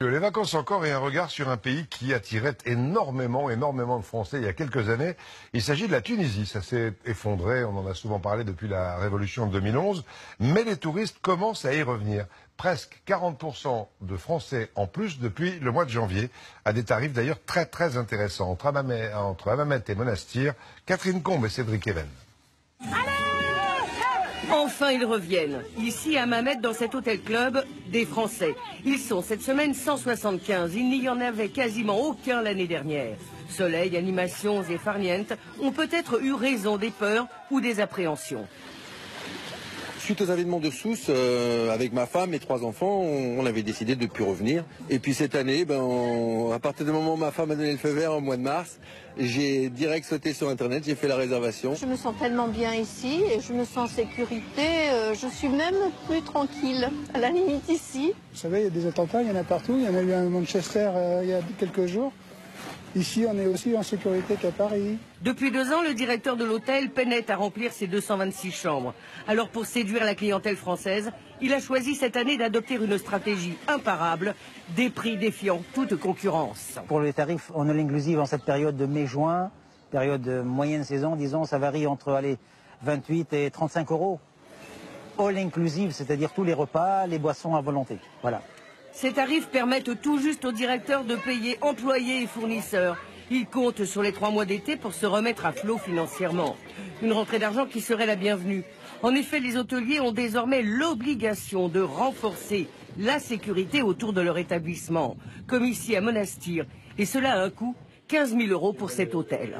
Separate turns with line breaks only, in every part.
Les vacances encore et un regard sur un pays qui attirait énormément de Français il y a quelques années. Il s'agit de la Tunisie. Ça s'est effondré, on en a souvent parlé depuis la révolution de 2011. Mais les touristes commencent à y revenir. Presque 40% de Français en plus depuis le mois de janvier, à des tarifs d'ailleurs très intéressants. Entre Hammamet et Monastir, Catherine Combe et Cédric Even.
Enfin, ils reviennent. Ici, à Hammamet, dans cet hôtel club, des Français. Ils sont cette semaine 175. Il n'y en avait quasiment aucun l'année dernière. Soleil, animations et farniente ont peut-être eu raison des peurs ou des appréhensions.
Suite aux événements de Sousse, avec ma femme et 3 enfants, on avait décidé de ne plus revenir. Et puis cette année, à partir du moment où ma femme a donné le feu vert au mois de mars, j'ai direct sauté sur Internet, j'ai fait la réservation.
Je me sens tellement bien ici et je me sens en sécurité. Je suis même plus tranquille, à la limite ici.
Vous savez, il y a des attentats, il y en a partout. Il y en a eu un à Manchester il y a quelques jours. Ici, on est aussi en sécurité qu'à Paris.
Depuis 2 ans, le directeur de l'hôtel peinait à remplir ses 226 chambres. Alors pour séduire la clientèle française, il a choisi cette année d'adopter une stratégie imparable, des prix défiant toute concurrence.
Pour les tarifs en all inclusive en cette période de mai-juin, période de moyenne saison, disons, ça varie entre 28 et 35 euros. All inclusive, c'est-à-dire tous les repas, les boissons à volonté. Voilà.
Ces tarifs permettent tout juste aux directeurs de payer employés et fournisseurs. Ils comptent sur les 3 mois d'été pour se remettre à flot financièrement. Une rentrée d'argent qui serait la bienvenue. En effet, les hôteliers ont désormais l'obligation de renforcer la sécurité autour de leur établissement, comme ici à Monastir. Et cela a un coût, 15 000 € pour cet hôtel.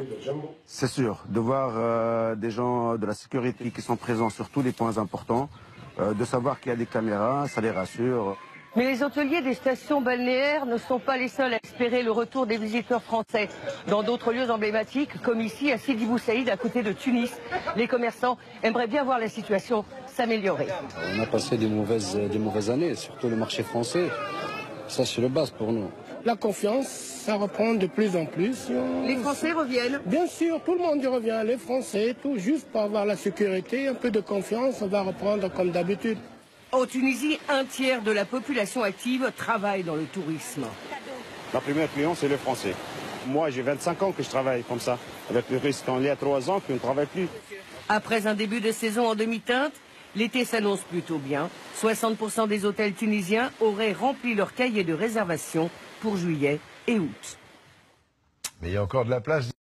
C'est sûr, de voir des gens de la sécurité qui sont présents sur tous les points importants, de savoir qu'il y a des caméras, ça les rassure.
Mais les hôteliers des stations balnéaires ne sont pas les seuls à espérer le retour des visiteurs français. Dans d'autres lieux emblématiques, comme ici à Sidi Bou Saïd, à côté de Tunis, les commerçants aimeraient bien voir la situation s'améliorer.
On a passé des mauvaises années, surtout le marché français. Ça, c'est le base pour nous.
La confiance, ça reprend de plus en plus.
Les Français reviennent.
Bien sûr, tout le monde y revient, les Français, tout juste pour avoir la sécurité, un peu de confiance, on va reprendre comme d'habitude.
En Tunisie, 1/3 de la population active travaille dans le tourisme.
La première client, c'est les Français. Moi, j'ai 25 ans que je travaille comme ça. Avec le risque il y a 3 ans qu'on ne travaille plus.
Après un début de saison en demi-teinte, l'été s'annonce plutôt bien. 60% des hôtels tunisiens auraient rempli leur cahier de réservation pour juillet et août.
Mais il y a encore de la place.